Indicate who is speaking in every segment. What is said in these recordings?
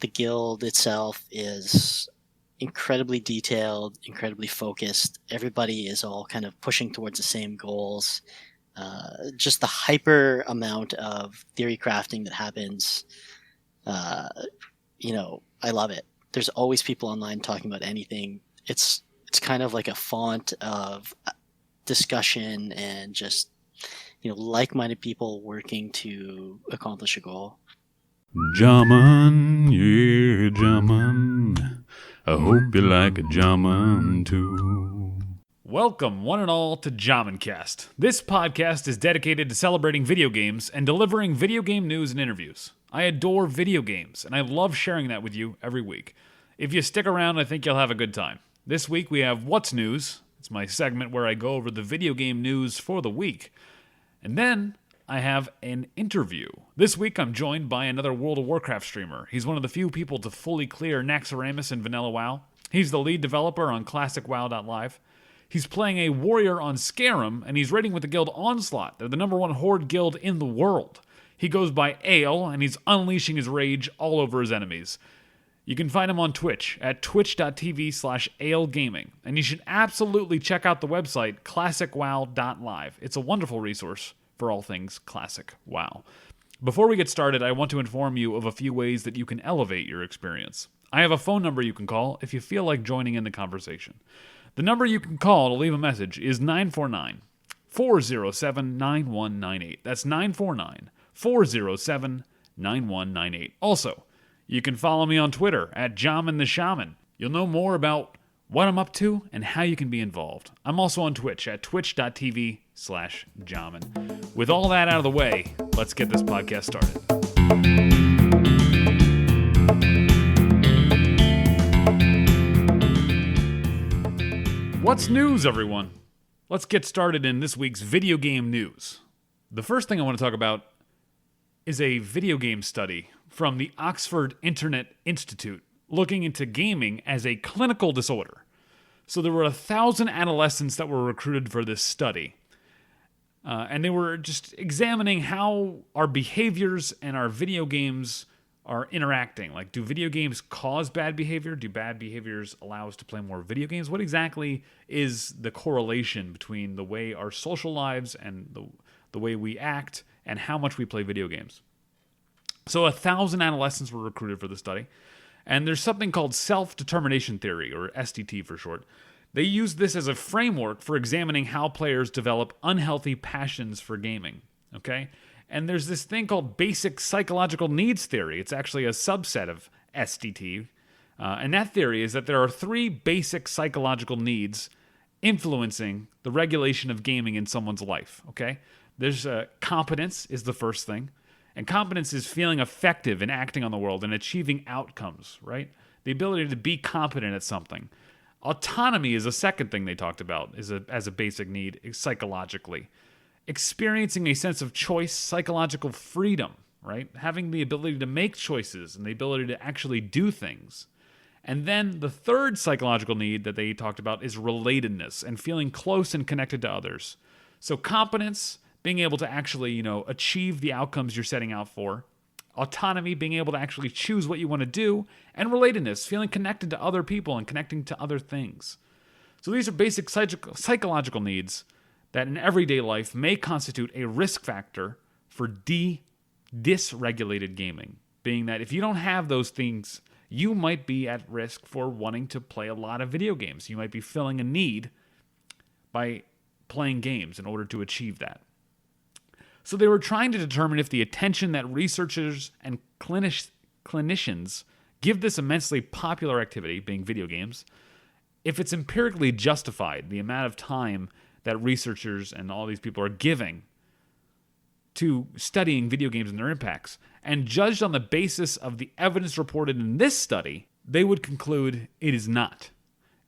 Speaker 1: The guild itself is incredibly detailed, incredibly focused. Everybody is all kind of pushing towards the same goals. Just the hyper amount of theory crafting that happens, uh, I love it. There's always people online talking about anything. It's kind of like a font of discussion and just like-minded people working to accomplish a goal.
Speaker 2: Jamming, yeah, jamming. I hope you like a jamming too. Welcome, one and all, to Jammincast. This podcast is dedicated to celebrating video games and delivering video game news and interviews. I adore video games, and I love sharing that with you every week. If you stick around, I think you'll have a good time. This week we have What's News. It's my segment where I go over the video game news for the week. And then I have an interview. This week I'm joined by another World of Warcraft streamer. He's one of the few people to fully clear Naxxramas in Vanilla WoW. He's the lead developer on Classicwow.live. He's playing a warrior on Skyrim, and he's raiding with the guild Onslaught. They're the #1 horde guild in the world. He goes by Ayle, and he's unleashing his rage all over his enemies. You can find him on Twitch at twitch.tv/AyleGaming. And you should absolutely check out the website Classicwow.live. It's a wonderful resource for all things classic WoW. Before we get started, I want to inform you of a few ways that you can elevate your experience. I have a phone number you can call if you feel like joining in the conversation. The number you can call to leave a message is 949-407-9198. That's 949-407-9198. Also, you can follow me on Twitter at JaminTheShaman. You'll know more about what I'm up to and how you can be involved. I'm also on Twitch at twitch.tv/Jamin. With all that out of the way, let's get this podcast started. What's news, everyone? Let's get started in this week's video game news. The first thing I want to talk about is a video game study from the Oxford Internet Institute looking into gaming as a clinical disorder. So there were 1,000 adolescents that were recruited for this study. And they were just examining how our behaviors and our video games are interacting. Like, do video games cause bad behavior? Do bad behaviors allow us to play more video games? What exactly is the correlation between the way our social lives and the way we act and how much we play video games? So 1,000 adolescents were recruited for the study. And there's something called self-determination theory, or SDT for short. They use this as a framework for examining how players develop unhealthy passions for gaming. Okay? And there's this thing called basic psychological needs theory. It's actually a subset of SDT. And that theory is that there are 3 basic psychological needs influencing the regulation of gaming in someone's life. Okay? There's competence is the first thing. And competence is feeling effective in acting on the world and achieving outcomes, right? The ability to be competent at something. Autonomy is a second thing they talked about as a basic need psychologically. Experiencing a sense of choice, psychological freedom, right? Having the ability to make choices and the ability to actually do things. And then the third psychological need that they talked about is relatedness and feeling close and connected to others. So competence, being able to actually, achieve the outcomes you're setting out for. Autonomy, being able to actually choose what you want to do. And relatedness, feeling connected to other people and connecting to other things. So these are basic psychological needs that in everyday life may constitute a risk factor for dysregulated gaming. Being that if you don't have those things, you might be at risk for wanting to play a lot of video games. You might be filling a need by playing games in order to achieve that. So they were trying to determine if the attention that researchers and clinicians give this immensely popular activity, being video games, if it's empirically justified, the amount of time that researchers and all these people are giving to studying video games and their impacts. And judged on the basis of the evidence reported in this study, they would conclude it is not.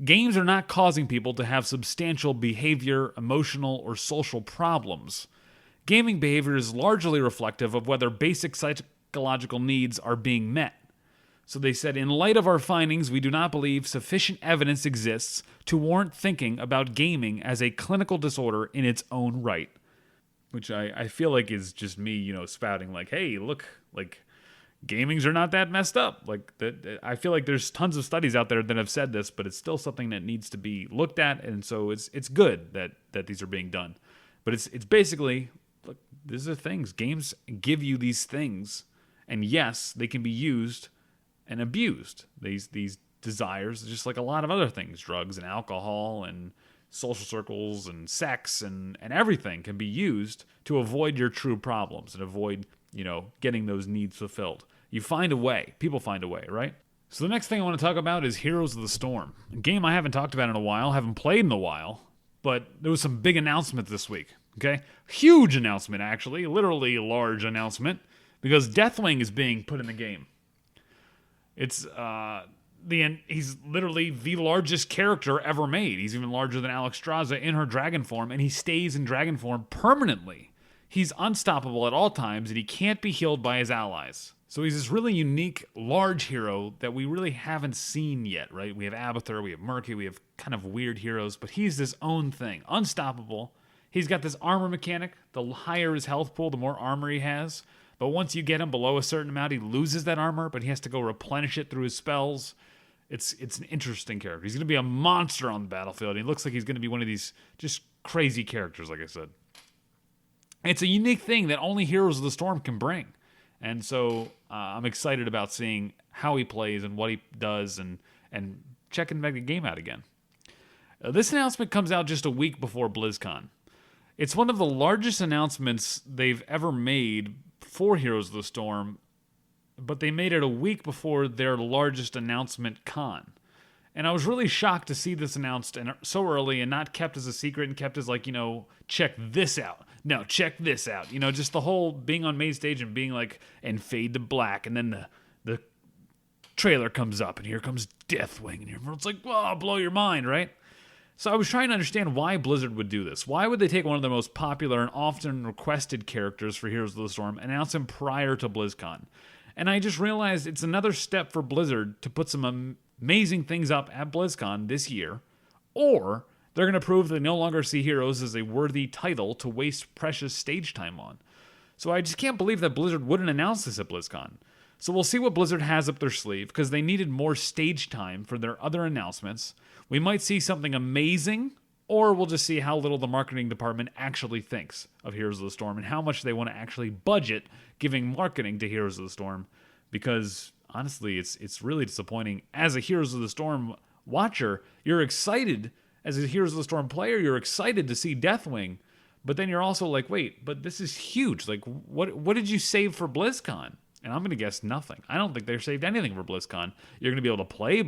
Speaker 2: Games are not causing people to have substantial behavior, emotional, or social problems. Gaming behavior is largely reflective of whether basic psychological needs are being met. So they said, in light of our findings, we do not believe sufficient evidence exists to warrant thinking about gaming as a clinical disorder in its own right. Which I feel like is just me, spouting like, hey, look, like gamings are not that messed up. Like I feel like there's tons of studies out there that have said this, but it's still something that needs to be looked at, and so it's good that these are being done. But it's basically, look, these are things. Games give you these things, and yes, they can be used and abused. These desires, just like a lot of other things, drugs and alcohol and social circles and sex and everything can be used to avoid your true problems and avoid, getting those needs fulfilled. You find a way. People find a way, right? So the next thing I want to talk about is Heroes of the Storm, a game I haven't talked about in a while, haven't played in a while, but there was some big announcements this week, okay? Huge announcement, actually, literally a large announcement, because Deathwing is being put in the game. It's, he's literally the largest character ever made. He's even larger than Alexstrasza in her dragon form, and he stays in dragon form permanently. He's unstoppable at all times, and he can't be healed by his allies. So he's this really unique, large hero that we really haven't seen yet, right? We have Abathur, we have Murky, we have kind of weird heroes, but he's his own thing. Unstoppable. He's got this armor mechanic. The higher his health pool, the more armor he has. But once you get him below a certain amount, he loses that armor, but he has to go replenish it through his spells. It's an interesting character. He's going to be a monster on the battlefield. He looks like he's going to be one of these just crazy characters, like I said. It's a unique thing that only Heroes of the Storm can bring. And so I'm excited about seeing how he plays and what he does and checking the game out again. This announcement comes out just a week before BlizzCon. It's one of the largest announcements they've ever made for Heroes of the Storm, but they made it a week before their largest announcement con. And I was really shocked to see this announced and so early and not kept as a secret and kept as like, check this out. No, check this out. Just the whole being on main stage and being like, and fade to black. And then the trailer comes up and here comes Deathwing. And everyone's like, whoa, blow your mind, right? So I was trying to understand why Blizzard would do this. Why would they take one of the most popular and often requested characters for Heroes of the Storm and announce him prior to BlizzCon? And I just realized it's another step for Blizzard to put some amazing things up at BlizzCon this year, or they're going to prove they no longer see Heroes as a worthy title to waste precious stage time on. So I just can't believe that Blizzard wouldn't announce this at BlizzCon. So we'll see what Blizzard has up their sleeve, because they needed more stage time for their other announcements. We might see something amazing, or we'll just see how little the marketing department actually thinks of Heroes of the Storm and how much they want to actually budget giving marketing to Heroes of the Storm, because honestly, it's really disappointing. As a Heroes of the Storm watcher, you're excited. As a Heroes of the Storm player, you're excited to see Deathwing, but then you're also like, wait, but this is huge. Like, what did you save for BlizzCon? And I'm going to guess nothing. I don't think they saved anything for BlizzCon. You're going to be able to play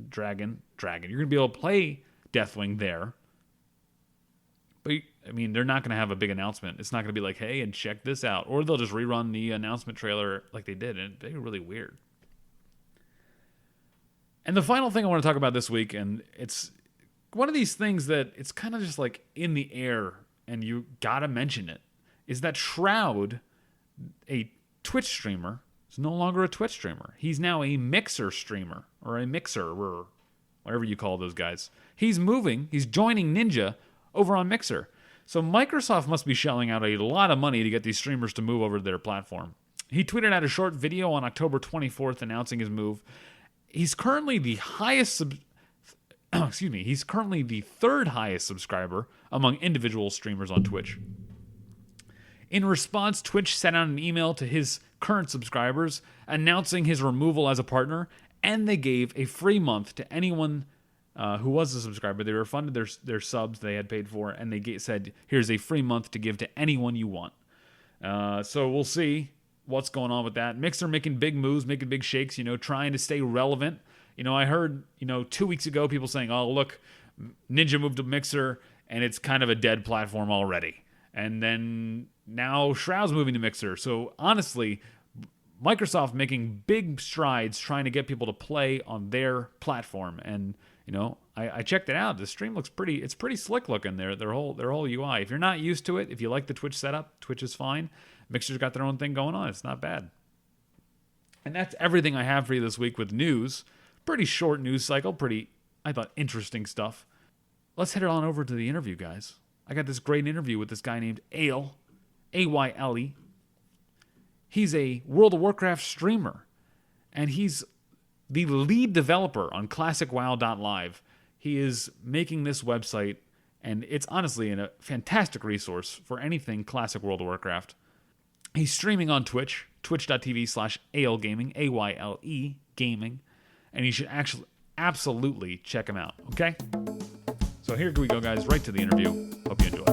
Speaker 2: Dragon. You're going to be able to play Deathwing there. But, they're not going to have a big announcement. It's not going to be like, hey, and check this out. Or they'll just rerun the announcement trailer like they did, and it'd be really weird. And the final thing I want to talk about this week, and it's one of these things that it's kind of just like in the air, and you got to mention it, is that Shroud, a Twitch streamer, is no longer a Twitch streamer. He's now a Mixer streamer, or a Mixer, or whatever you call those guys. He's joining Ninja over on Mixer. So Microsoft must be shelling out a lot of money to get these streamers to move over to their platform. He tweeted out a short video on October 24th announcing his move. He's currently the he's currently the third highest subscriber among individual streamers on Twitch. In response, Twitch sent out an email to his current subscribers announcing his removal as a partner, and they gave a free month to anyone who was a subscriber. They refunded their subs they had paid for, and they said, here's a free month to give to anyone you want. So we'll see what's going on with that. Mixer making big moves, making big shakes, trying to stay relevant. I heard, 2 weeks ago, people saying, oh, look, Ninja moved to Mixer, and it's kind of a dead platform already. And then now Shroud's moving to Mixer. So honestly, Microsoft making big strides trying to get people to play on their platform. And, I checked it out. The stream looks it's pretty slick looking there. Their whole UI. If you're not used to it, if you like the Twitch setup, Twitch is fine. Mixer's got their own thing going on. It's not bad. And that's everything I have for you this week with news. Pretty short news cycle. I thought, interesting stuff. Let's head on over to the interview, guys. I got this great interview with this guy named Ayle, Ayle. He's a World of Warcraft streamer. and he's the lead developer on Classicwow.live. He is making this website, and it's honestly a fantastic resource for anything classic World of Warcraft. He's streaming on Twitch, twitch.tv/AyleGaming, AYLE gaming, and you should actually absolutely check him out, okay? So here we go, guys, right to the interview. Hope you enjoy.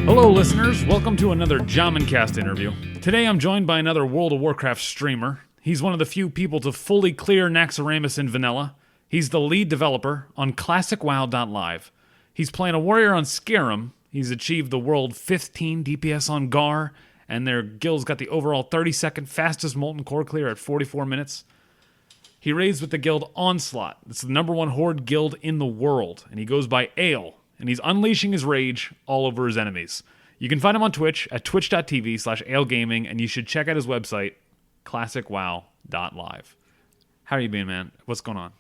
Speaker 2: Hello, listeners. Welcome to another Jamencast interview. Today I'm joined by another World of Warcraft streamer. He's one of the few people to fully clear Naxxramas in vanilla. He's the lead developer on Classicwow.live. He's playing a warrior on Skyrim. He's achieved the world 15 DPS on Gar, and their guild's got the overall 32nd fastest Molten Core clear at 44 minutes. He raids with the guild Onslaught. It's the #1 horde guild in the world, and he goes by Ayle, and he's unleashing his rage all over his enemies. You can find him on Twitch at twitch.tv/AyleGaming, and you should check out his website, Classicwow.live. How are you being, man? What's going on?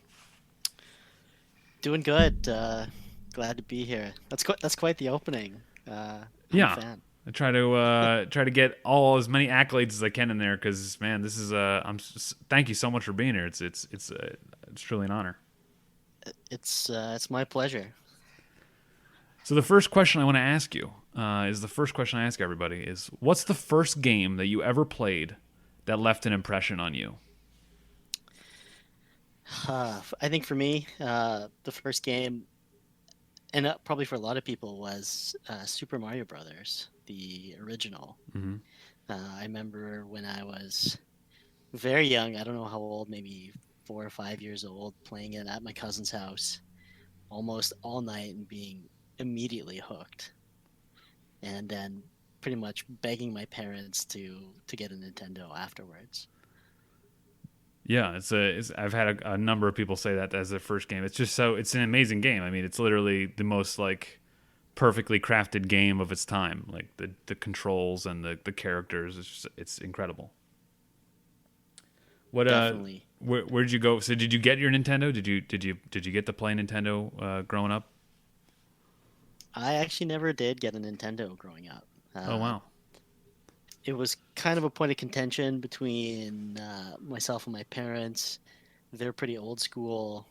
Speaker 1: Doing good. Glad to be here. That's quite the opening. I'm
Speaker 2: Yeah.
Speaker 1: a fan.
Speaker 2: I try to get as many accolades as I can in there because, man, this is thank you so much for being here. It's truly an honor.
Speaker 1: It's my pleasure.
Speaker 2: So the first question I want to ask you is the first question I ask everybody is, what's the first game that you ever played that left an impression on you?
Speaker 1: I think for me, the first game, and probably for a lot of people, was Super Mario Brothers, the original.
Speaker 2: Mm-hmm.
Speaker 1: I remember when I was very young, I don't know how old, maybe 4 or 5 years old, playing it at my cousin's house almost all night and being immediately hooked. And then pretty much begging my parents to get a Nintendo afterwards.
Speaker 2: Yeah, I've had a number of people say that as their first game. It's an amazing game. I mean, it's literally the most like perfectly crafted game of its time. Like the controls and the characters, it's incredible. What
Speaker 1: Definitely.
Speaker 2: where did you go? So did you get your Nintendo? Did you get to play Nintendo growing up?
Speaker 1: I actually never did get a Nintendo growing up.
Speaker 2: Oh wow.
Speaker 1: It was kind of a point of contention between myself and my parents. They're pretty old school,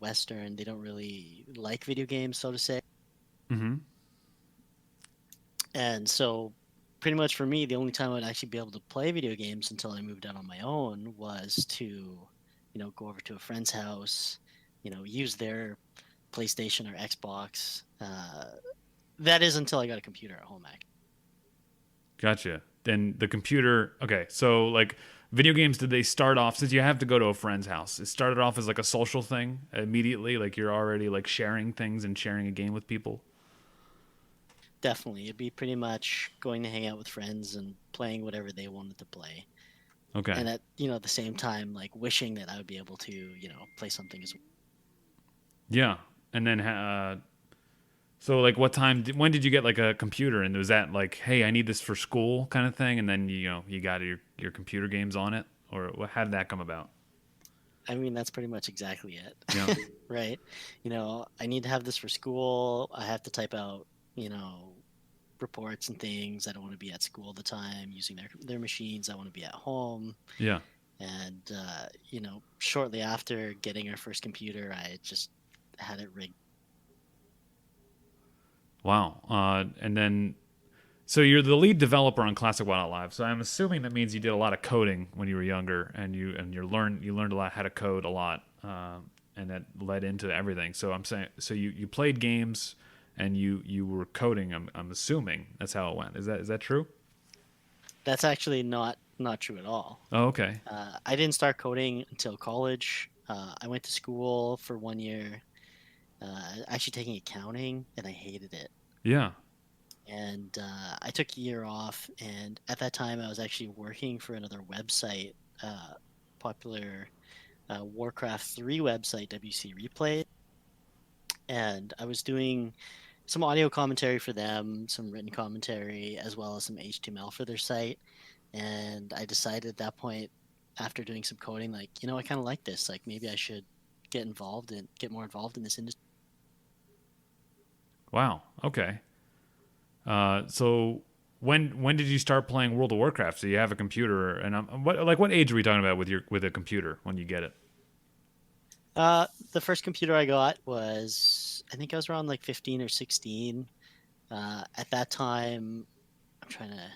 Speaker 1: Western. They don't really like video games, so to say.
Speaker 2: Mm-hmm.
Speaker 1: And so, pretty much for me, the only time I'd actually be able to play video games until I moved out on my own was to, go over to a friend's house, use their PlayStation or Xbox. That is until I got a computer at home, actually.
Speaker 2: Gotcha. Then the computer. Okay, so like video games, did they start off, since you have to go to a friend's house? It started off as like a social thing immediately, like you're already like sharing things and sharing a game with people.
Speaker 1: Definitely. It'd be pretty much going to hang out with friends and playing whatever they wanted to play.
Speaker 2: Okay.
Speaker 1: And at, the same time, like wishing that I would be able to, play something as well.
Speaker 2: Yeah, and then so like when did you get like a computer, and was that like, hey, I need this for school kind of thing, and then you got your computer games on it, or how did that come about?
Speaker 1: I mean, that's pretty much exactly it.
Speaker 2: Yeah.
Speaker 1: Right? I need to have this for school. I have to type out, reports and things. I don't want to be at school all the time using their machines. I want to be at home.
Speaker 2: Yeah.
Speaker 1: And shortly after getting our first computer, I just had it rigged.
Speaker 2: Wow. And then, so you're the lead developer on Classicwow.live. So I'm assuming that means you did a lot of coding when you were younger, and you learned a lot how to code a lot, and that led into everything. So I'm saying, so you played games, and you were coding. I'm assuming that's how it went. Is that true?
Speaker 1: That's actually not true at all.
Speaker 2: Oh, okay.
Speaker 1: I didn't start coding until college. I went to school for 1 year, actually taking accounting, and I hated it.
Speaker 2: Yeah.
Speaker 1: And I took a year off, and at that time I was actually working for another website, popular Warcraft 3 website, WC Replay, and I was doing some audio commentary for them, some written commentary, as well as some HTML for their site. And I decided at that point, after doing some coding, like, I kind of like this. Like, maybe I should get more involved in this industry.
Speaker 2: Wow. Okay. So when did you start playing World of Warcraft? So you have a computer, and what age are we talking about with a computer when you get it?
Speaker 1: The first computer I got was, I think I was around like 15 or 16. At that time, I'm trying to,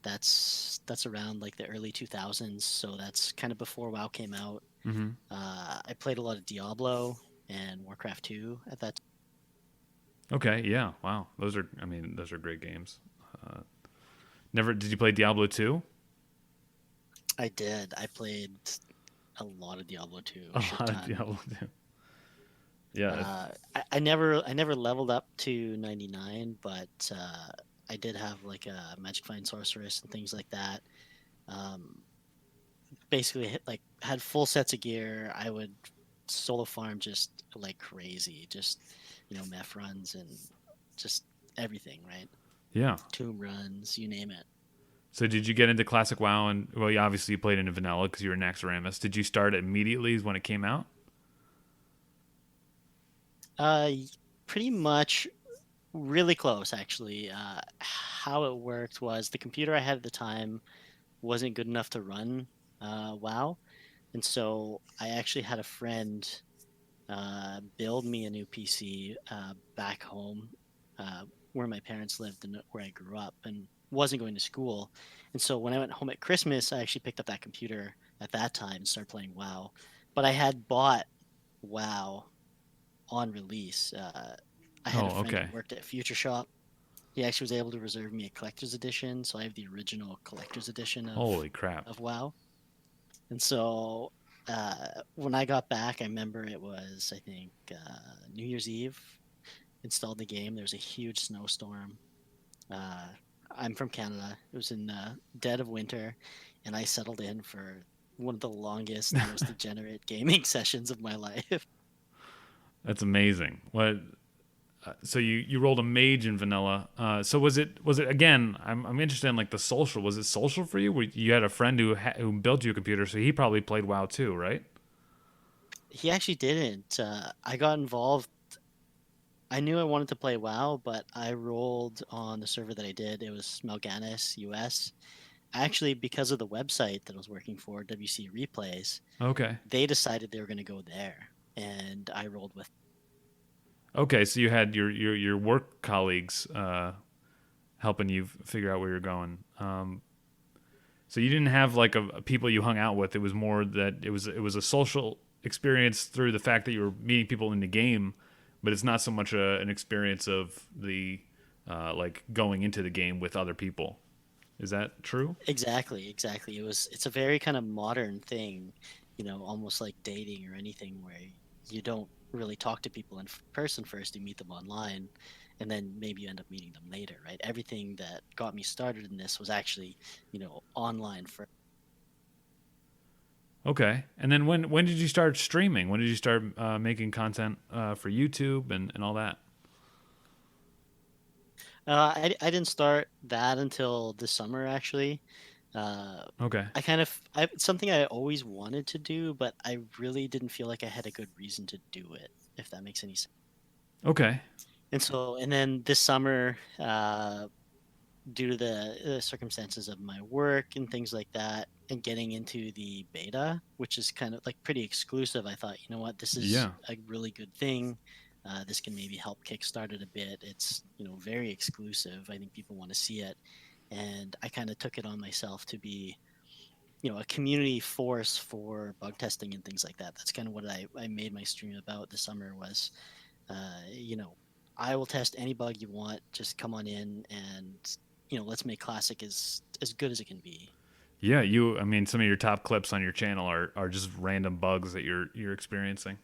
Speaker 1: that's around like the early 2000s. So that's kind of before WoW came out.
Speaker 2: Mm-hmm.
Speaker 1: I played a lot of Diablo and Warcraft 2 at that time.
Speaker 2: Okay, yeah, wow, those are great games. Uh, Never did you play Diablo 2?
Speaker 1: I did. I played a lot of Diablo 2, a
Speaker 2: A
Speaker 1: shit
Speaker 2: lot of
Speaker 1: ton.
Speaker 2: Diablo 2. Yeah.
Speaker 1: I never leveled up to 99, but I did have like a Magic Find Sorceress and things like that. Um, Basically, like had full sets of gear. I would solo farm just like crazy, just meth runs and just everything, right?
Speaker 2: Yeah.
Speaker 1: Tomb runs, you name it.
Speaker 2: So did you get into Classic WoW and well, you obviously played into Vanilla because you were an Naxxramas. Did you start immediately when it came out?
Speaker 1: Uh, Pretty much really close actually. How it worked was the computer I had at the time wasn't good enough to run WoW, and so I actually had a friend build me a new PC back home where my parents lived and where I grew up and wasn't going to school. And so when I went home at Christmas, I actually picked up that computer at that time and started playing WoW. But I had bought WoW on release. I had a
Speaker 2: Oh,
Speaker 1: friend who
Speaker 2: okay.
Speaker 1: worked at Future Shop. He actually was able to reserve me a collector's edition, so I have the original collector's edition
Speaker 2: Holy crap.
Speaker 1: of WoW. And so when I got back, I remember it was, I think, New Year's Eve, installed the game. There was a huge snowstorm. Uh, I'm from Canada. It was in the dead of winter, and I settled in for one of the longest, most degenerate gaming sessions of my life.
Speaker 2: That's amazing. What so you rolled a mage in vanilla. So was it again? I'm interested in like the social. Was it social for you? You had a friend who built you a computer, so he probably played WoW too, right?
Speaker 1: He actually didn't. I got involved. I knew I wanted to play WoW, but I rolled on the server that I did. It was Melganis US. Actually, because of the website that I was working for, WC Replays,
Speaker 2: Okay.
Speaker 1: they decided they were going to go there, and I rolled with.
Speaker 2: Okay. So you had your work colleagues helping you figure out where you're going. So you didn't have like a people you hung out with. It was more that it was a social experience through the fact that you were meeting people in the game, but it's not so much an experience of the like going into the game with other people. Is that true?
Speaker 1: Exactly, exactly. It's a very kind of modern thing, almost like dating or anything where you don't really talk to people in person first. You meet them online, and then maybe you end up meeting them later, right? Everything that got me started in this was actually, online first.
Speaker 2: Okay. And then when did you start streaming? When did you start making content for YouTube and all that?
Speaker 1: I didn't start that until this summer, actually. Uh,
Speaker 2: Okay.
Speaker 1: it's something I always wanted to do, but I really didn't feel like I had a good reason to do it, if that makes any sense.
Speaker 2: Okay.
Speaker 1: And then this summer, due to the circumstances of my work and things like that, and getting into the beta, which is kind of like pretty exclusive, I thought, you know what, this is
Speaker 2: Yeah.
Speaker 1: a really good thing. This can maybe help kickstart it a bit. It's very exclusive. I think people want to see it, and I kind of took it on myself to be a community force for bug testing and things like that. That's kind of what I made my stream about this summer was uh, you know, I will test any bug you want. Just come on in and let's make classic as good as it can be.
Speaker 2: Yeah, I mean some of your top clips on your channel are just random bugs that you're experiencing.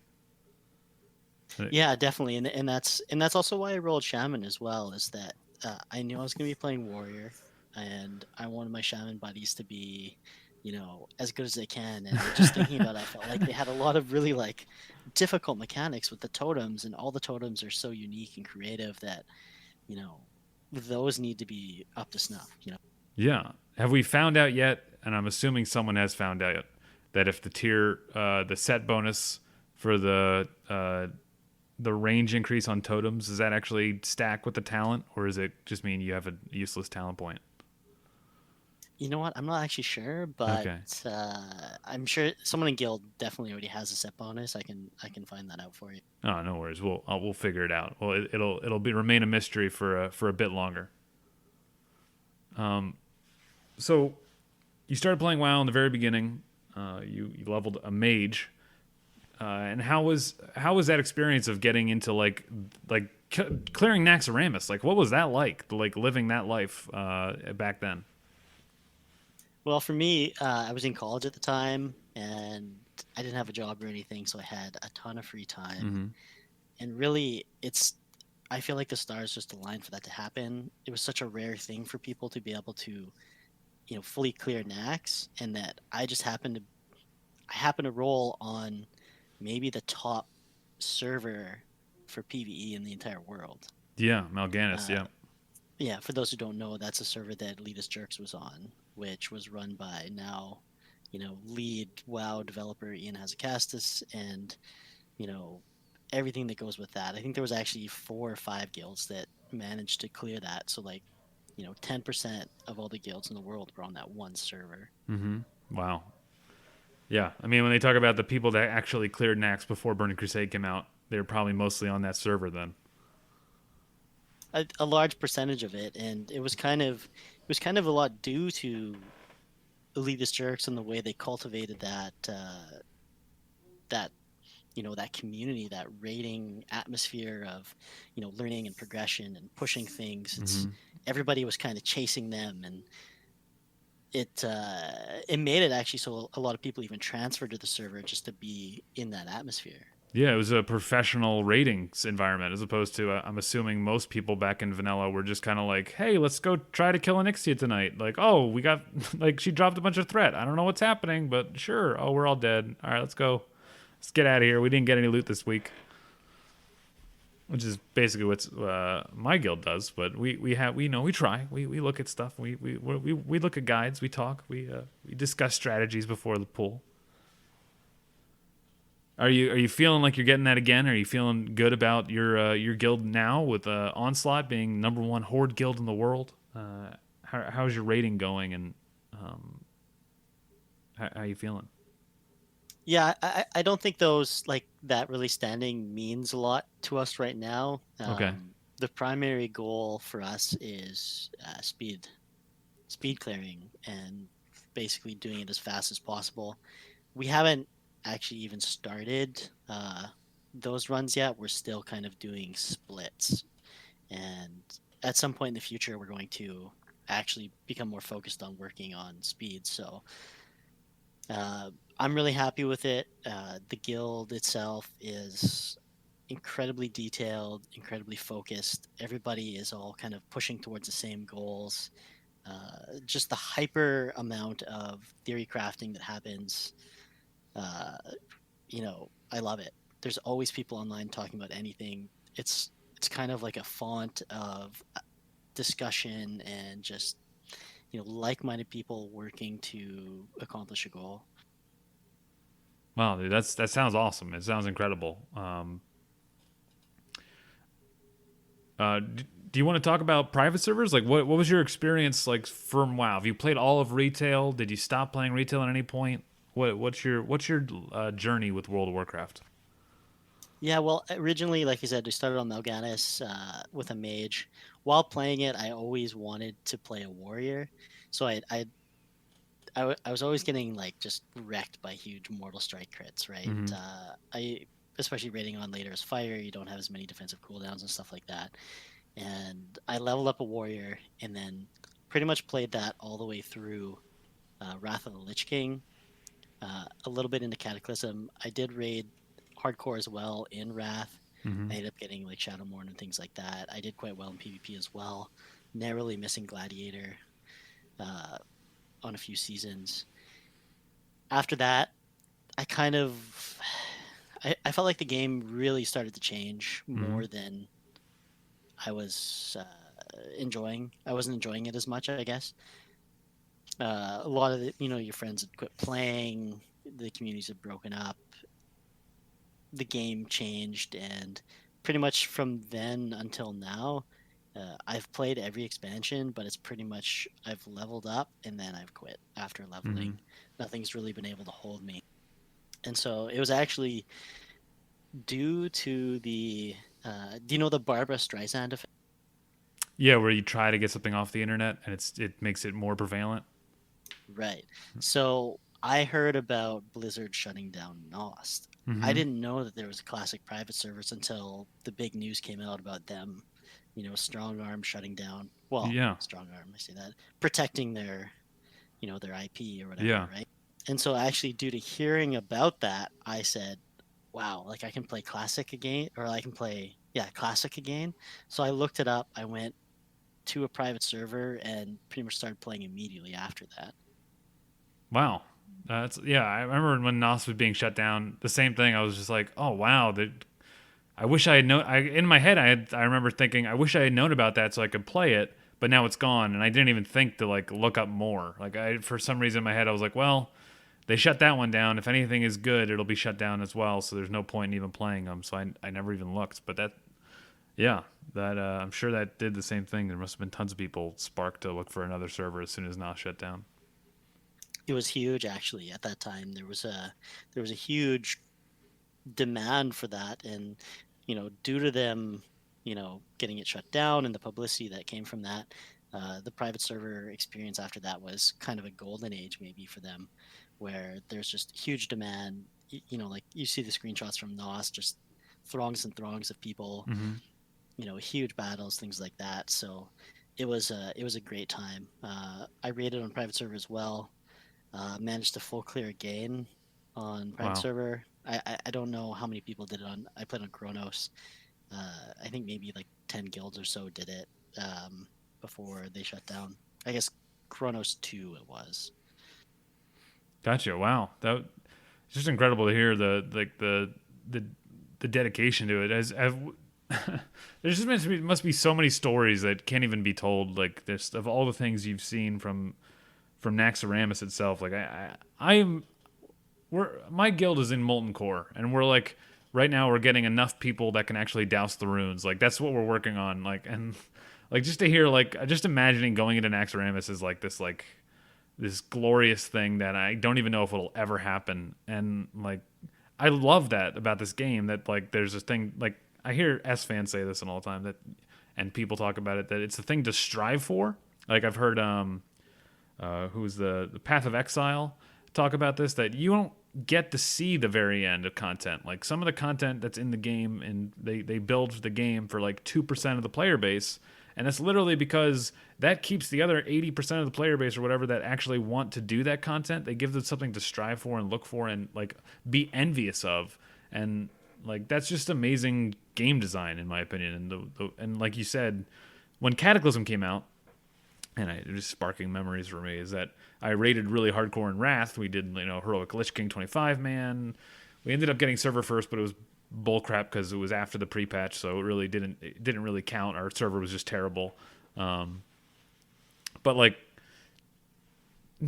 Speaker 1: Yeah, definitely, and that's also why I rolled shaman as well. Is that I knew I was going to be playing warrior, and I wanted my shaman buddies to be, as good as they can. And just thinking about it, I felt like they had a lot of really like difficult mechanics with the totems, and all the totems are so unique and creative that you know those need to be up to snuff.
Speaker 2: Yeah. Have we found out yet? And I'm assuming someone has found out that if the set bonus for the the range increase on totems, does that actually stack with the talent, or does it just mean you have a useless talent point?
Speaker 1: You know what? I'm not actually sure, but
Speaker 2: Okay.
Speaker 1: I'm sure someone in guild definitely already has a set bonus. I can find that out for you.
Speaker 2: Oh, no worries. We'll figure it out. Well, it'll be remain a mystery for a bit longer. So you started playing WoW in the very beginning. You leveled a mage. And how was that experience of getting into clearing Naxxramas? Like, what was that like living that life back then?
Speaker 1: Well, for me, I was in college at the time, and I didn't have a job or anything, so I had a ton of free time.
Speaker 2: Mm-hmm.
Speaker 1: And really, I feel like the stars just aligned for that to happen. It was such a rare thing for people to be able to, fully clear Nax, and that I happened to roll on maybe the top server for PvE in the entire world.
Speaker 2: Yeah, Mal'Ganis.
Speaker 1: Uh,
Speaker 2: Yeah.
Speaker 1: yeah, for those who don't know, that's a server that Elitist Jerks was on, which was run by now, lead WoW developer Ian Hazacastus, and you know everything that goes with that. I think there was actually 4 or 5 guilds that managed to clear that. So 10% of all the guilds in the world were on that one server.
Speaker 2: Mm-hmm. Wow. Yeah. I mean, when they talk about the people that actually cleared Nax before Burning Crusade came out, they were probably mostly on that server then.
Speaker 1: A large percentage of it, and it was kind of a lot due to Elitist Jerks and the way they cultivated that community, that rating atmosphere of learning and progression and pushing things. It's
Speaker 2: Mm-hmm.
Speaker 1: everybody was kind of chasing them, and it made it actually so a lot of people even transferred to the server just to be in that atmosphere.
Speaker 2: Yeah, it was a professional ratings environment as opposed to, I'm assuming most people back in vanilla were just kind of like, hey, let's go try to kill Onyxia tonight. Like, oh, we got, like, she dropped a bunch of threat. I don't know what's happening, but sure. Oh, we're all dead. All right, let's go. Let's get out of here. We didn't get any loot this week, which is basically what my guild does. But we try. We look at stuff. We look at guides. We talk. We discuss strategies before the pool. Are you feeling like you're getting that again? Are you feeling good about your guild now with Onslaught being number one horde guild in the world? How's your rating going, and um, how are you feeling?
Speaker 1: Yeah, I don't think those like that really standing means a lot to us right now.
Speaker 2: Okay.
Speaker 1: The primary goal for us is speed clearing, and basically doing it as fast as possible. We haven't actually even started those runs yet. We're still kind of doing splits, and at some point in the future, we're going to actually become more focused on working on speed. So uh, I'm really happy with it. The guild itself is incredibly detailed, incredibly focused. Everybody is all kind of pushing towards the same goals. Just the hyper amount of theory crafting that happens. Uh, I love it. There's always people online talking about anything. It's kind of like a font of discussion and just like-minded people working to accomplish a goal.
Speaker 2: Wow, dude, that sounds awesome. It sounds incredible. Do you want to talk about private servers? Like, what was your experience like from WoW? Have you played all of retail? Did you stop playing retail at any point? What's your journey with World of Warcraft?
Speaker 1: Yeah, well, originally, like you said, we started on Mal'Ganis with a mage. While playing it, I always wanted to play a warrior, so I was always getting like just wrecked by huge mortal strike crits, right?
Speaker 2: Mm-hmm.
Speaker 1: I especially rating on later as fire, you don't have as many defensive cooldowns and stuff like that. And I leveled up a warrior, and then pretty much played that all the way through Wrath of the Lich King, a little bit into Cataclysm. I did raid hardcore as well in Wrath.
Speaker 2: Mm-hmm.
Speaker 1: I ended up getting like Shadowmourne and things like that. I did quite well in PvP as well, narrowly missing Gladiator uh, on a few seasons. After that, I kind of I felt like the game really started to change
Speaker 2: Mm-hmm.
Speaker 1: more than I was enjoying. I wasn't enjoying it as much, I guess. A lot of your friends had quit playing. The communities had broken up. The game changed, and pretty much from then until now, I've played every expansion, but it's pretty much I've leveled up and then I've quit after
Speaker 2: Mm-hmm.
Speaker 1: leveling. Nothing's really been able to hold me. And so it was actually due to the do you know the Barbara Streisand effect?
Speaker 2: Yeah, where you try to get something off the internet and it makes it more prevalent.
Speaker 1: Right. So I heard about Blizzard shutting down Nost. I
Speaker 2: Mm-hmm.
Speaker 1: didn't know that there was classic private servers until the big news came out about them, Strong Arm shutting down. Well,
Speaker 2: Yeah.
Speaker 1: Strong Arm, I say that, protecting their IP or
Speaker 2: Yeah.
Speaker 1: whatever, right? And so actually due to hearing about that, I said, wow, like I can play classic again, or I can play, yeah, classic again. So I looked it up. I went to a private server and pretty much started playing immediately after that.
Speaker 2: Wow. That's yeah. I remember when NOS was being shut down. The same thing. I was just like, oh wow. I wish I had known. In my head, I remember thinking, I wish I had known about that so I could play it. But now it's gone, and I didn't even think to like look up more. Like for some reason in my head, I was like, well, they shut that one down. If anything is good, it'll be shut down as well. So there's no point in even playing them. So I never even looked. But yeah, that I'm sure that did the same thing. There must have been tons of people sparked to look for another server as soon as NOS shut down.
Speaker 1: It was huge actually at that time. There was a huge demand for that, and due to them getting it shut down and the publicity that came from that, the private server experience after that was kind of a golden age maybe for them, where there's just huge demand. Like you see the screenshots from Nos, just throngs and throngs of people,
Speaker 2: Mm-hmm.
Speaker 1: huge battles, things like that. So it was a great time. I rated on private server as well. Managed to full clear again on private
Speaker 2: Wow.
Speaker 1: server. I don't know how many people did it on. I played on Chronos. I think maybe like 10 guilds or so did it before they shut down. I guess Chronos 2 it was.
Speaker 2: Gotcha. Wow. It's just incredible to hear the the dedication to it. As there's just must be so many stories that can't even be told. Like this of all the things you've seen from Naxxramas itself. Like I'm we're my guild is in Molten Core, and we're like right now we're getting enough people that can actually douse the runes. Like that's what we're working on. Like just to hear just imagining going into Naxxramas is like this glorious thing that I don't even know if it'll ever happen. And like I love that about this game that like there's this thing like I hear S fans say this all the time that and people talk about it that it's the thing to strive for. Like I've heard who's the Path of Exile talk about this that you don't get to see the very end of content. Like some of the content that's in the game and they build the game for like 2% of the player base. And that's literally because that keeps the other 80% of the player base or whatever that actually want to do that content. They give them something to strive for and look for and like be envious of. And like that's just amazing game design in my opinion. And and like you said, when Cataclysm came out, and just sparking memories for me is that I rated really hardcore in Wrath. We did Heroic Lich King 25 man. We ended up getting server first, but it was bullcrap because it was after the pre-patch, so it didn't really count. Our server was just terrible. But like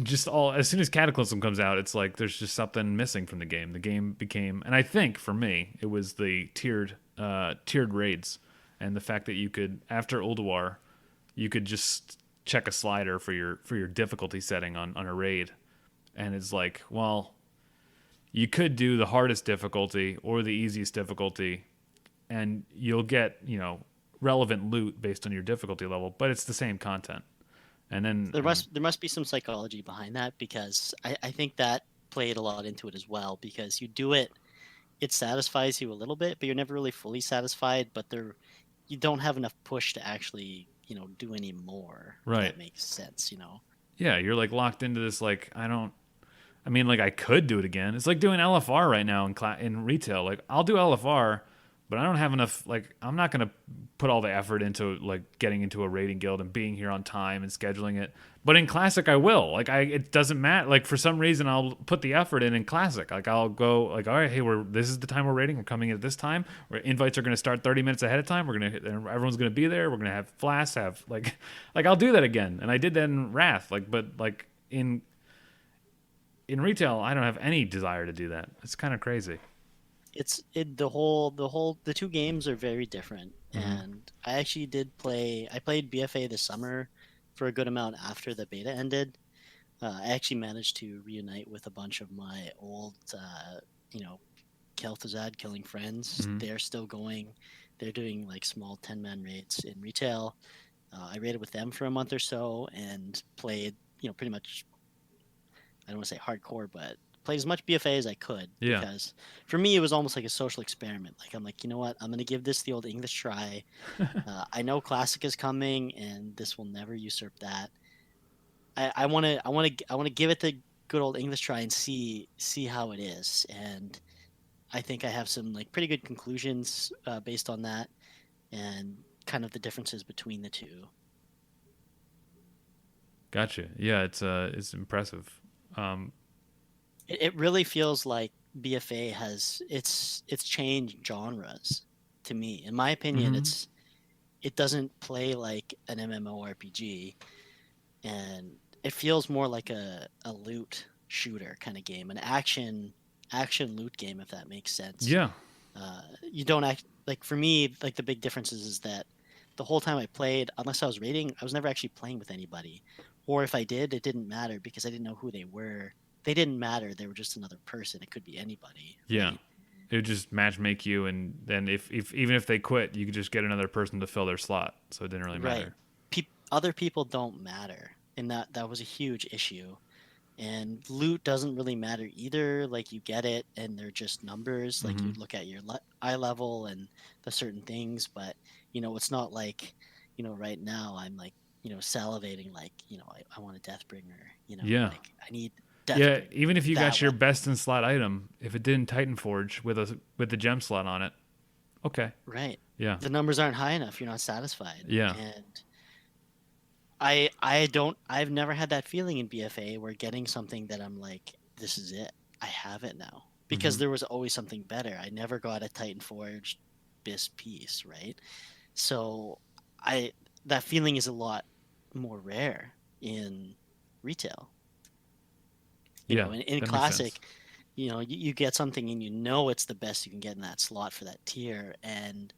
Speaker 2: just all as soon as Cataclysm comes out, it's like there's just something missing from the game. The game became, and I think for me, it was the tiered raids and the fact that you could after Ulduar, you could just check a slider for your difficulty setting on a raid, and it's like, well, you could do the hardest difficulty or the easiest difficulty, and you'll get relevant loot based on your difficulty level, but it's the same content. And then
Speaker 1: There must be some psychology behind that, because I think that played a lot into it as well, because you do it, it satisfies you a little bit, but you're never really fully satisfied, but you don't have enough push to actually do any more, if
Speaker 2: right,
Speaker 1: that makes sense.
Speaker 2: yeah, you're like locked into this. Like I mean, like I could do it again. It's like doing LFR right now in retail. Like I'll do LFR, but I don't have enough. Like I'm not gonna put all the effort into like getting into a raiding guild and being here on time and scheduling it. But in Classic, I will. Like it doesn't matter. Like for some reason, I'll put the effort in Classic. Like I'll go like, all right, hey, this is the time we're raiding. We're coming in at this time. Where invites are gonna start 30 minutes ahead of time. Everyone's gonna be there. We're gonna have flasks. Have like I'll do that again. And I did that in Wrath. But in retail, I don't have any desire to do that. It's kind of crazy.
Speaker 1: the two games are very different.
Speaker 2: Mm-hmm.
Speaker 1: And I played BFA this summer for a good amount after the beta ended. I actually managed to reunite with a bunch of my old, you know, Kel'Thuzad killing friends.
Speaker 2: Mm-hmm.
Speaker 1: They're still going. They're doing like small 10-man raids in retail. I raided with them for a month or so and played, pretty much, I don't want to say hardcore, but played as much BFA as I could
Speaker 2: Yeah.
Speaker 1: because for me, it was almost like a social experiment. Like, I'm like, you know what? I'm going to give this the old English try. I know Classic is coming and this will never usurp that. I want to give it the good old English try and see how it is. And I think I have some like pretty good conclusions based on that and kind of the differences between the two.
Speaker 2: Gotcha. Yeah, it's impressive. Um,
Speaker 1: It really feels like BFA has it's changed genres to me. In my opinion,
Speaker 2: mm-hmm.
Speaker 1: it doesn't play like an MMORPG, and it feels more like a loot shooter kind of game, an action loot game, if that makes sense.
Speaker 2: Yeah.
Speaker 1: You don't act like for me, like the big differences is that the whole time I played, unless I was raiding, I was never actually playing with anybody. Or if I did, it didn't matter because I didn't know who they were. They didn't matter. They were just another person. It could be anybody,
Speaker 2: Yeah.
Speaker 1: right?
Speaker 2: It would just match make you, and then if even if they quit, you could just get another person to fill their slot. So it didn't really
Speaker 1: Right.
Speaker 2: matter.
Speaker 1: Other people don't matter. And that was a huge issue. And loot doesn't really matter either. Like you get it, and they're just numbers. Like
Speaker 2: Mm-hmm.
Speaker 1: you look at your eye level and the certain things, but it's not like right now I'm like salivating like I want a Deathbringer.
Speaker 2: Yeah.
Speaker 1: Like I need
Speaker 2: Yeah.
Speaker 1: Deathbringer,
Speaker 2: Even if you
Speaker 1: that
Speaker 2: got your
Speaker 1: one.
Speaker 2: best in slot item, if it didn't Titan Forge with the gem slot on it, okay.
Speaker 1: Right.
Speaker 2: Yeah.
Speaker 1: The numbers aren't high enough. You're not satisfied,
Speaker 2: Yeah.
Speaker 1: and I've never had that feeling in BFA where getting something that I'm like, this is it. I have it now.
Speaker 2: Mm-hmm.
Speaker 1: Because there was always something better. I never got a Titan Forged BIS piece, right? So I that feeling is a lot more rare in retail.
Speaker 2: Yeah.
Speaker 1: In
Speaker 2: That makes sense.
Speaker 1: classic, you get something and it's the best you can get in that slot for that tier, and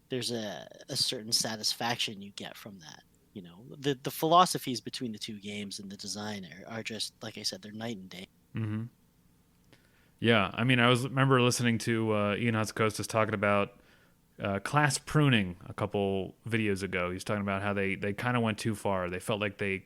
Speaker 1: there's a certain satisfaction you get from that. The philosophies between the two games and the design are just like I said, they're night and day.
Speaker 2: Mm-hmm. Yeah. I mean, remember listening to Ian Hatzakostas talking about class pruning a couple videos ago. He's talking about how they kind of went too far. They felt like they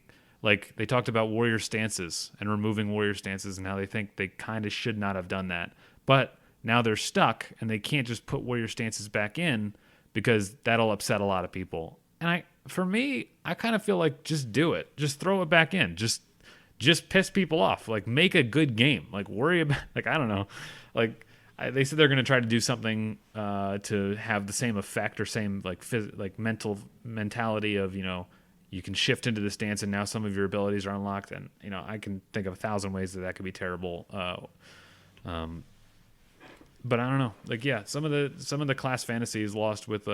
Speaker 2: talked about warrior stances and removing warrior stances and how they think they kind of should not have done that. But now they're stuck and they can't just put warrior stances back in because that'll upset a lot of people. And for me, I kind of feel like just do it. Just throw it back in. Just piss people off. Like make a good game. Like worry about like I don't know. Like they said they're going to try to do something to have the same effect or same like mental mentality of you can shift into the stance and now some of your abilities are unlocked and I can think of 1,000 ways that could be terrible. But I don't know. Like yeah, some of the class fantasy is lost with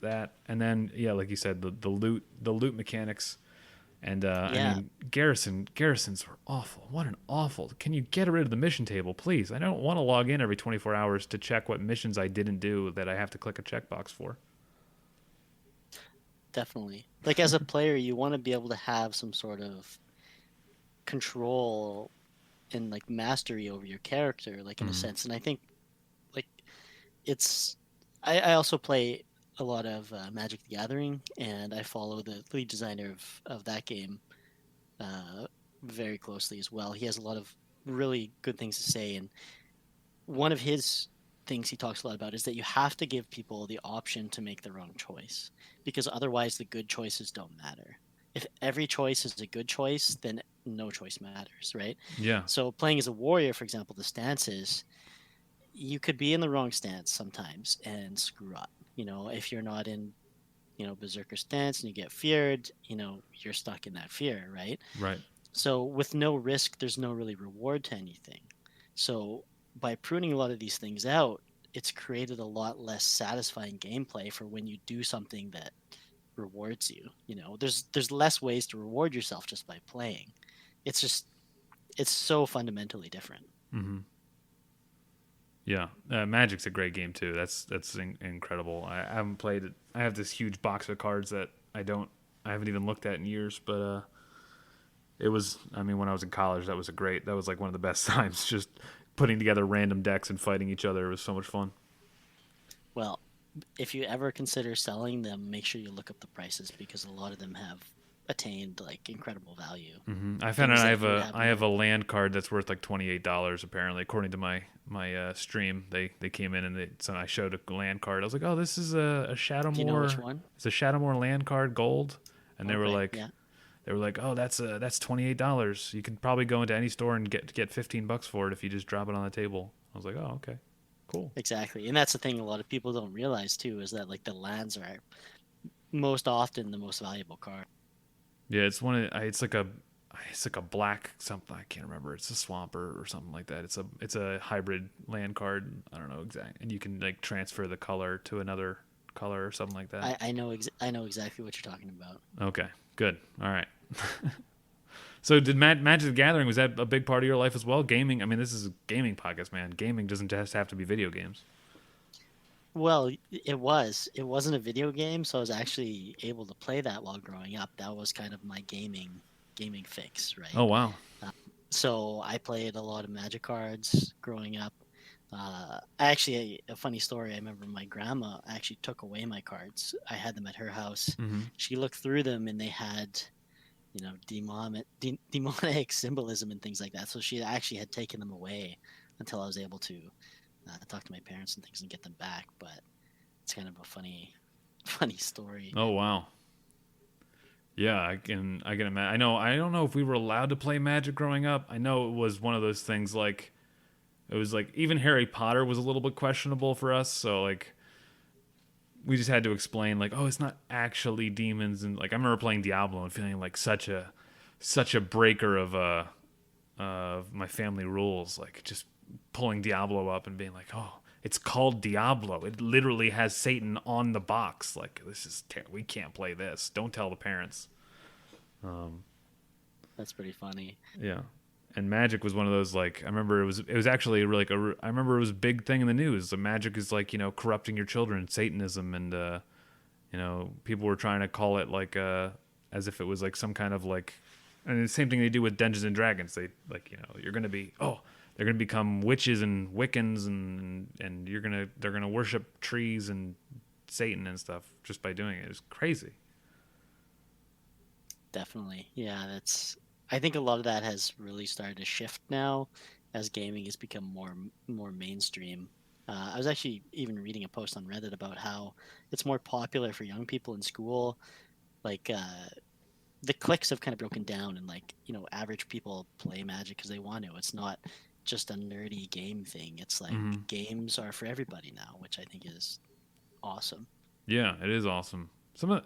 Speaker 2: that, and then yeah, like you said, the loot mechanics. And I
Speaker 1: Yeah,
Speaker 2: mean, garrisons were awful. What an awful. Can you get rid of the mission table, please? I don't want to log in every 24 hours to check what missions I didn't do that I have to click a checkbox for.
Speaker 1: definitely. Like as a player, you want to be able to have some sort of control and like mastery over your character, like in a
Speaker 2: Mm-hmm.
Speaker 1: sense. And I think like it's I also play a lot of Magic the Gathering, and I follow the lead designer of that game uh, very closely as well. He has a lot of really good things to say, and one of his things he talks a lot about is that you have to give people the option to make their own choice because otherwise the good choices don't matter. If every choice is a good choice, then no choice matters, right?
Speaker 2: Yeah.
Speaker 1: So playing as a warrior, for example, the stances, you could be in the wrong stance sometimes and screw up. If you're not in, berserker stance and you get feared, you're stuck in that fear, right?
Speaker 2: Right.
Speaker 1: So with no risk, there's no really reward to anything. So by pruning a lot of these things out, it's created a lot less satisfying gameplay for when you do something that rewards you. There's less ways to reward yourself just by playing. It's just it's so fundamentally different.
Speaker 2: Mm-hmm. Yeah, Magic's a great game too. That's incredible. I haven't played it. I have this huge box of cards that I haven't even looked at in years. But it was. I mean, when I was in college, that was a great. That was like one of the best times. Just putting together random decks and fighting each other. It was so much fun.
Speaker 1: Well, if you ever consider selling them, make sure you look up the prices because a lot of them have attained like incredible value.
Speaker 2: I found out
Speaker 1: Things that you would have
Speaker 2: I have
Speaker 1: no.
Speaker 2: a land card that's worth like $28 apparently, according to my stream. They came in and so I showed a land card. I was like, oh, this is a
Speaker 1: Do you know which
Speaker 2: Shadowmoor.
Speaker 1: one?
Speaker 2: It's a Shadowmoor land card, gold. And
Speaker 1: Okay, yeah,
Speaker 2: they were like, oh, that's $28. You could probably go into any store and get $15 for it if you just drop it on the table. I was like, oh, okay, cool.
Speaker 1: exactly. And that's the thing a lot of people don't realize too is that like the lands are most often the most valuable card.
Speaker 2: Yeah, it's like a black something. I can't remember. It's a swamper or something like that. It's a hybrid land card. I don't know exactly. And you can like transfer the color to another color or something like that.
Speaker 1: I know exactly what you're talking about.
Speaker 2: Okay, good. All right. So did Magic the Gathering, was that a big part of your life as well? Gaming. I mean, this is a gaming podcast, man. Gaming doesn't just have to be video games.
Speaker 1: Well, it was. It wasn't a video game, so I was actually able to play that while growing up. That was kind of my gaming fix,
Speaker 2: Oh
Speaker 1: right?
Speaker 2: wow.
Speaker 1: So I played a lot of Magic cards growing up. Actually, a funny story. I remember my grandma actually took away my cards. I had them at her house.
Speaker 2: Mm-hmm.
Speaker 1: She looked through them, and they had, demonic symbolism and things like that. So she actually had taken them away until I was able to talk to my parents and things and get them back. But it's kind of a funny, funny story.
Speaker 2: Oh wow. Yeah, I can imagine. I don't know if we were allowed to play Magic growing up. I know it was one of those things like it was like even Harry Potter was a little bit questionable for us. So like we just had to explain like, oh, it's not actually demons. And like I remember playing Diablo and feeling like such a breaker of my family rules, like just pulling Diablo up and being like, oh, it's called Diablo. It literally has Satan on the box. Like we can't play this. Don't tell the parents. Um,
Speaker 1: That's pretty funny.
Speaker 2: yeah. And magic was one of those like I remember it was actually like I remember it was a big thing in the news. The magic is like corrupting your children, Satanism, and people were trying to call it like as if it was like some kind of like, and the same thing they do with Dungeons and Dragons. They like you're gonna be they're gonna become witches and Wiccans and they're gonna worship trees and Satan and stuff just by doing it. It's crazy.
Speaker 1: Definitely. Yeah, that's I think a lot of that has really started to shift now as gaming has become more mainstream. I was actually even reading a post on Reddit about how it's more popular for young people in school. Like the cliques have kind of broken down, and like average people play Magic because they want to. It's not just a nerdy game thing. It's like
Speaker 2: Hmm.
Speaker 1: games are for everybody now, which I think is awesome.
Speaker 2: Yeah, it is awesome. Some of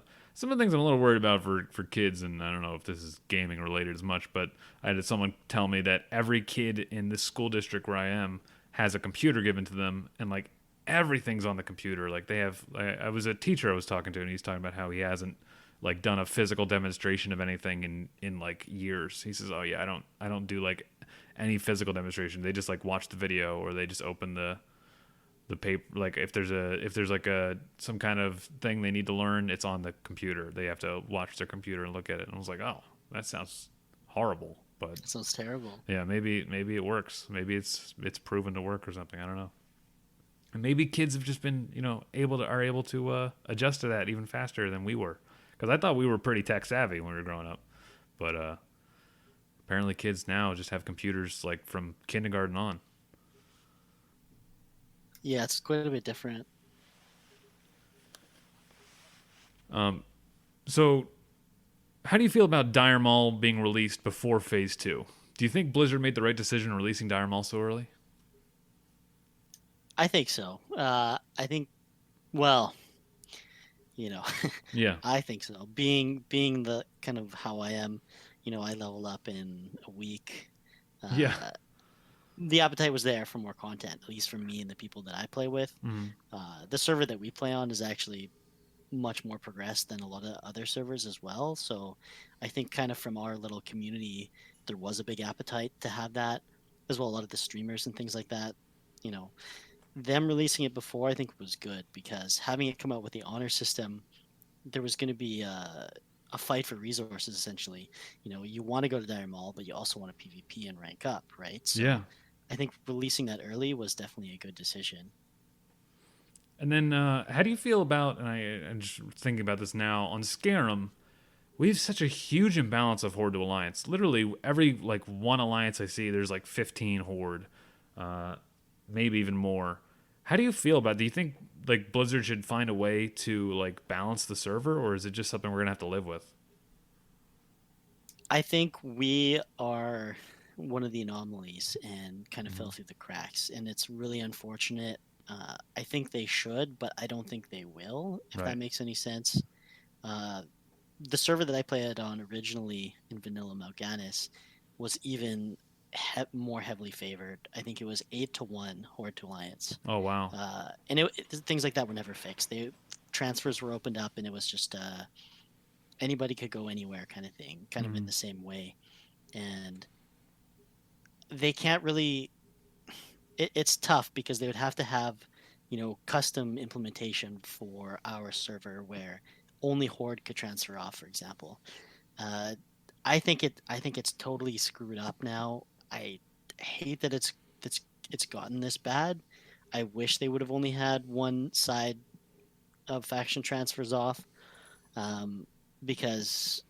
Speaker 2: the things I'm a little worried about for kids, and I don't know if this is gaming related as much, but I had someone tell me that every kid in this school district where I am has a computer given to them, and like everything's on the computer. Like they have, I was a teacher I was talking to, and he's talking about how he hasn't like done a physical demonstration of anything in like years. He says, "Oh yeah, I don't do like any physical demonstration. They just like watch the video or they just open the paper, like if there's like a some kind of thing they need to learn, it's on the computer. They have to watch their computer and look at it." And I was like, oh, that sounds horrible, but
Speaker 1: It sounds terrible.
Speaker 2: yeah, maybe it works. Maybe it's proven to work or something. I don't know. And maybe kids have just been able to adjust to that even faster than we were, because I thought we were pretty tech savvy when we were growing up, but apparently kids now just have computers like from kindergarten on.
Speaker 1: Yeah, it's quite a bit different.
Speaker 2: So how do you feel about Dire Mall being released before Phase 2? Do you think Blizzard made the right decision releasing Dire Mall so early?
Speaker 1: I think so. I think well, you know,
Speaker 2: Yeah.
Speaker 1: I think so. Being the kind of how I am, I level up in a week.
Speaker 2: Yeah.
Speaker 1: Uh, the appetite was there for more content, at least for me and the people that I play with.
Speaker 2: Mhm.
Speaker 1: The server that we play on is actually much more progressed than a lot of other servers as well. So I think kind of from our little community, there was a big appetite to have that as well. A lot of the streamers and things like that, you know, them releasing it before I think was good because having it come out with the honor system, there was going to be a fight for resources essentially. You want to go to Dire Mall, but you also want to PvP and rank up, right?
Speaker 2: Yeah.
Speaker 1: So I think releasing that early was definitely a good decision.
Speaker 2: And then, how do you feel about? And I'm just thinking about this now on Scarum. We have such a huge imbalance of Horde to Alliance. Literally, every like one Alliance I see, there's like 15 Horde, uh, maybe even more. How do you feel about? Do you think like Blizzard should find a way to like balance the server, or is it just something we're gonna have to live with?
Speaker 1: I think we are one of the anomalies and kind of fell
Speaker 2: Hmm.
Speaker 1: through the cracks, and it's really unfortunate. I think they should, but I don't think they will, if that
Speaker 2: Right.
Speaker 1: makes any sense. Uh, the server that I played on originally in Vanilla Mal'Ganis was even more heavily favored. I think it was 8-1 Horde to Alliance.
Speaker 2: Oh wow.
Speaker 1: And things like that were never fixed. Transfers were opened up, and it was just anybody could go anywhere kind of thing, kind of in
Speaker 2: Hmm.
Speaker 1: the same way. And they can't really. It's tough because they would have to have, custom implementation for our server where only Horde could transfer off, for example. Uh, I think it's totally screwed up now. I hate that it's gotten this bad. I wish they would have only had one side of faction transfers off, um, because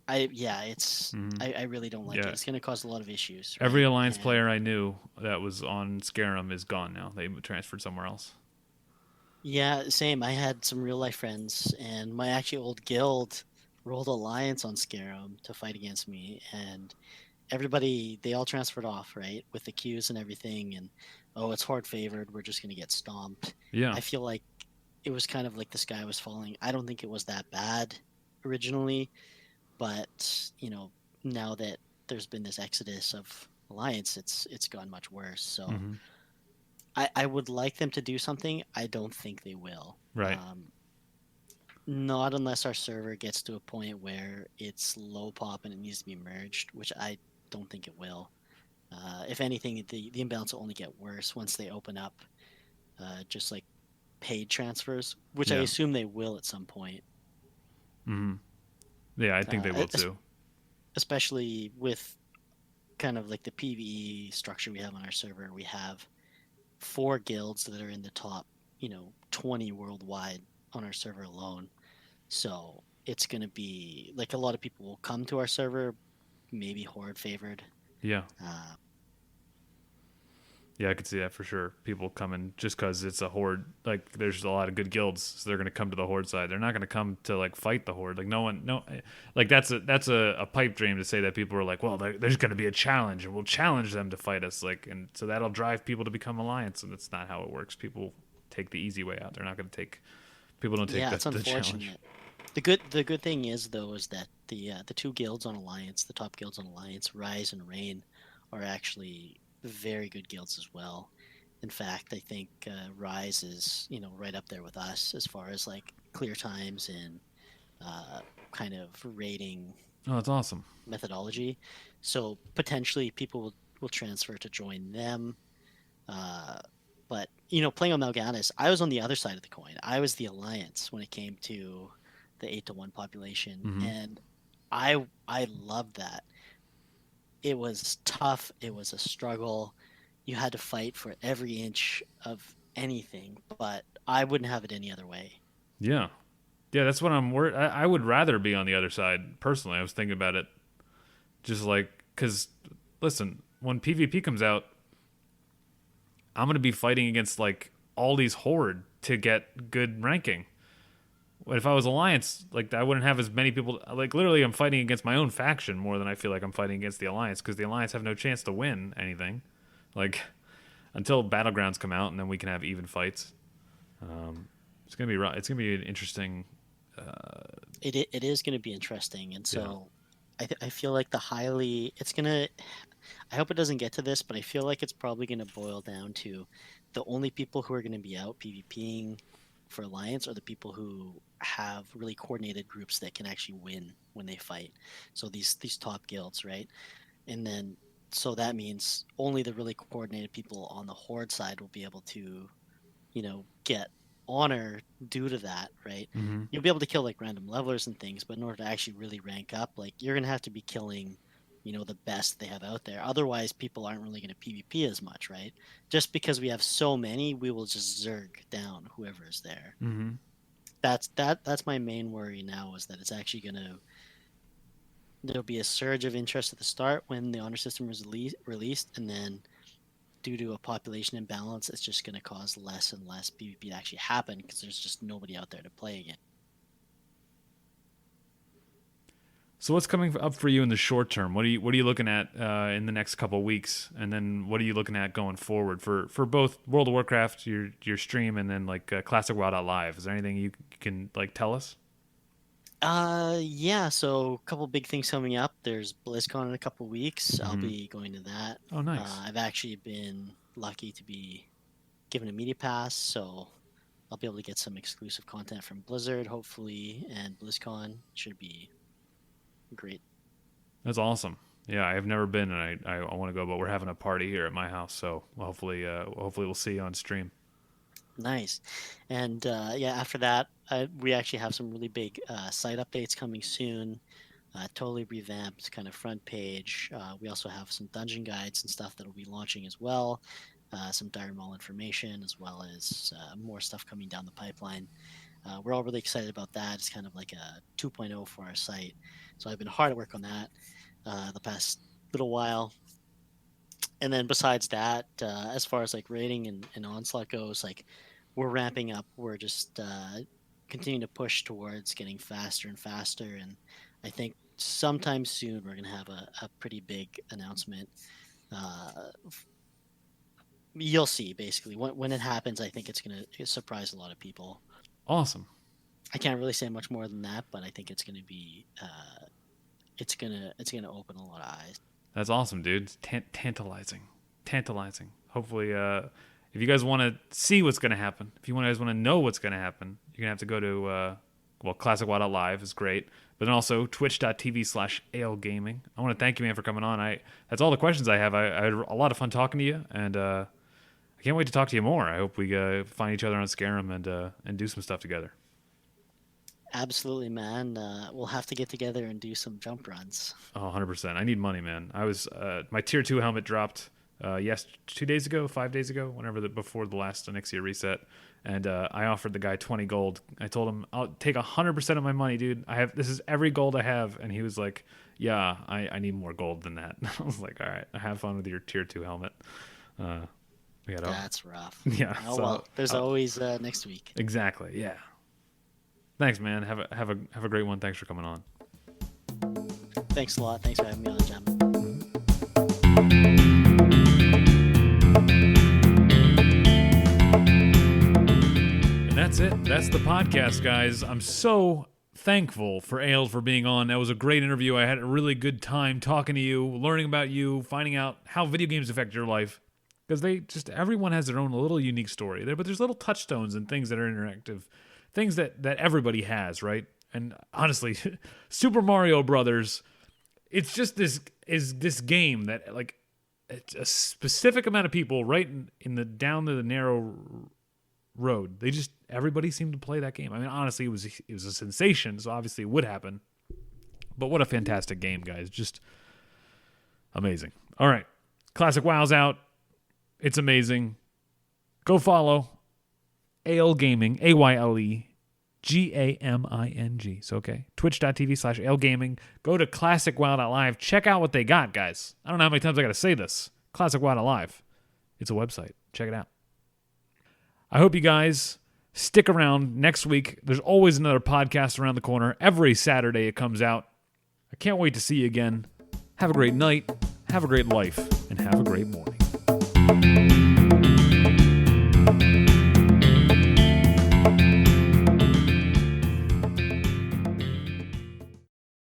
Speaker 2: Hmm.
Speaker 1: I really don't like it.
Speaker 2: Yeah.
Speaker 1: It's going to cause a lot of issues,
Speaker 2: Every
Speaker 1: right?
Speaker 2: Alliance
Speaker 1: And
Speaker 2: player I knew that was on Scarum is gone now. They transferred somewhere else.
Speaker 1: yeah, same. I had some real life friends, and my actually old guild rolled alliance on Scarum to fight against me, and everybody they all transferred off, right, with the queues and everything. And oh, it's hard favored, we're just going to get stomped.
Speaker 2: Yeah.
Speaker 1: I feel like it was kind of like the sky was falling. I don't think it was that bad originally, but now that there's been this exodus of alliance, it's gone much worse. So
Speaker 2: Hmm.
Speaker 1: I would like them to do something. I don't think they will.
Speaker 2: Right.
Speaker 1: Not unless our server gets to a point where it's low pop and it needs to be merged, which I don't think it will. If anything, the imbalance will only get worse once they open up just like paid transfers, which I
Speaker 2: Yeah.
Speaker 1: assume they will at some point.
Speaker 2: Hmm. Yeah, I think they
Speaker 1: Uh,
Speaker 2: will too.
Speaker 1: Especially with kind of like the PVE structure we have on our server. We have four guilds that are in the top, 20 worldwide on our server alone. So it's going to be like a lot of people will come to our server, maybe Horde favored.
Speaker 2: Yeah.
Speaker 1: Uh,
Speaker 2: Yeah, I could see that for sure. People coming just because it's a horde. Like, there's a lot of good guilds, so they're going to come to the horde side. They're not going to come to like fight the horde. Like, no one, no, like that's a pipe dream to say that people are like, well, there's going to be a challenge, and we'll challenge them to fight us. Like, and so that'll drive people to become alliance, and that's not how it works. People take the easy way out. They're not going to take. People don't take
Speaker 1: yeah,
Speaker 2: the
Speaker 1: it's
Speaker 2: the challenge.
Speaker 1: unfortunate. The good thing is though is that the two guilds on Alliance, the top guilds on Alliance, Rise and Reign, are actually very good guilds as well. In fact, I think Rise is right up there with us as far as like clear times and uh, kind of rating
Speaker 2: Oh, that's awesome.
Speaker 1: methodology. So potentially people will transfer to join them. Uh, but playing on Mal'Ganis, I was on the other side of the coin. I was the Alliance when it came to the 8-1 population,
Speaker 2: Hmm.
Speaker 1: and I loved that. It was tough. It was a struggle. You had to fight for every inch of anything, but I wouldn't have it any other way.
Speaker 2: Yeah, yeah, that's what I'm worried. I would rather be on the other side personally. I was thinking about it, just like because listen, when PvP comes out, I'm gonna be fighting against like all these horde to get good ranking. If I was alliance, like I wouldn't have as many people. Like literally, I'm fighting against my own faction more than I feel like I'm fighting against the alliance because the alliance have no chance to win anything. Like until battlegrounds come out and then we can have even fights. It's gonna be it's gonna be an interesting.
Speaker 1: It is going to be interesting, and
Speaker 2: Yeah.
Speaker 1: so I feel like the highly it's gonna. I hope it doesn't get to this, but I feel like it's probably going to boil down to the only people who are going to be out PvPing for Alliance are the people who have really coordinated groups that can actually win when they fight. So these top guilds, right? And then So that means only the really coordinated people on the Horde side will be able to, get honor due to that, right?
Speaker 2: Mm-hmm.
Speaker 1: You'll be able to kill like random levelers and things, but in order to actually really rank up, like you're gonna have to be killing, the best they have out there. Otherwise, people aren't really gonna PvP as much, right? Just because we have so many, we will just zerg down whoever is there.
Speaker 2: Mm-hmm.
Speaker 1: That's my main worry now is that it's actually gonna there'll be a surge of interest at the start when the honor system was released, and then due to a population imbalance, it's just going to cause less and less PvP to actually happen because there's just nobody out there to play again.
Speaker 2: So what's coming up for you in the short term? What are you looking at in the next couple of weeks, and then what are you looking at going forward for both World of Warcraft, your stream, and then like Classicwow.live? Is there anything you can like tell us?
Speaker 1: Yeah, so a couple big things coming up. There's BlizzCon in a couple weeks. I'll
Speaker 2: Mm-hmm.
Speaker 1: be going to that.
Speaker 2: Oh, nice.
Speaker 1: I've actually been lucky to be given a media pass, so I'll be able to get some exclusive content from Blizzard, hopefully, and BlizzCon should be great.
Speaker 2: That's awesome. Yeah, I've never been, and I want to go, but we're having a party here at my house, so hopefully we'll see you on stream.
Speaker 1: Nice. And yeah, after that, we actually have some really big site updates coming soon. Totally revamped kind of front page. We also have some dungeon guides and stuff that will be launching as well. Some Dire Maul information, as well as more stuff coming down the pipeline. We're all really excited about that. It's kind of like a 2.0 for our site. So I've been hard at work on that the past little while. And then besides that, as far as like rating and onslaught goes, like we're ramping up. We're just continuing to push towards getting faster and faster. And I think sometime soon we're gonna have a pretty big announcement. Uh, you'll see. Basically, when it happens, I think it's gonna surprise a lot of people.
Speaker 2: Awesome.
Speaker 1: I can't really say much more than that, but I think it's gonna be it's gonna open a lot of eyes.
Speaker 2: That's awesome, dude. It's tantalizing. Hopefully, if you guys want to see what's going to happen, if you guys want to know what's going to happen, you're going to have to go to, Classicwow.live is great, but then also twitch.tv/AyleGaming. I want to thank you, man, for coming on. That's all the questions I have. I had a lot of fun talking to you, and I can't wait to talk to you more. I hope we find each other on Scarum and do some stuff together.
Speaker 1: Absolutely, man. We'll have to get together and do some jump runs.
Speaker 2: Oh, 100%. I need money, man. I was my tier 2 helmet dropped 2 days ago, 5 days ago, before the last Onyxia reset, and I offered the guy 20 gold. I told him I'll take 100% of my money, dude. This is every gold I have, and he was like, "Yeah, I need more gold than that." I was like, "All right, have fun with your tier 2 helmet."
Speaker 1: That's rough.
Speaker 2: Yeah.
Speaker 1: Oh well, there's always next week.
Speaker 2: Exactly. Yeah. Thanks, man. Have a great one. Thanks for coming on.
Speaker 1: Thanks a lot. Thanks for having me on, Jam.
Speaker 2: And that's it. That's the podcast, guys. I'm so thankful for Ayle for being on. That was a great interview. I had a really good time talking to you, learning about you, finding out how video games affect your life. Because everyone has their own little unique story there, but there's little touchstones and things that are interactive. Things that everybody has, right? And honestly, Super Mario Brothers, it's just this game that like it's a specific amount of people right in the down to the narrow road. Everybody seemed to play that game. I mean, honestly, it was a sensation, so obviously it would happen. But what a fantastic game, guys! Just amazing. All right, Classic WoW's out. It's amazing. Go follow AyleGaming, AyleGaming. So, okay. Twitch.tv/AyleGaming. Go to Classicwow.live. Check out what they got, guys. I don't know how many times I got to say this. Classicwow.live. It's a website. Check it out. I hope you guys stick around next week. There's always another podcast around the corner. Every Saturday it comes out. I can't wait to see you again. Have a great night. Have a great life. And have a great morning.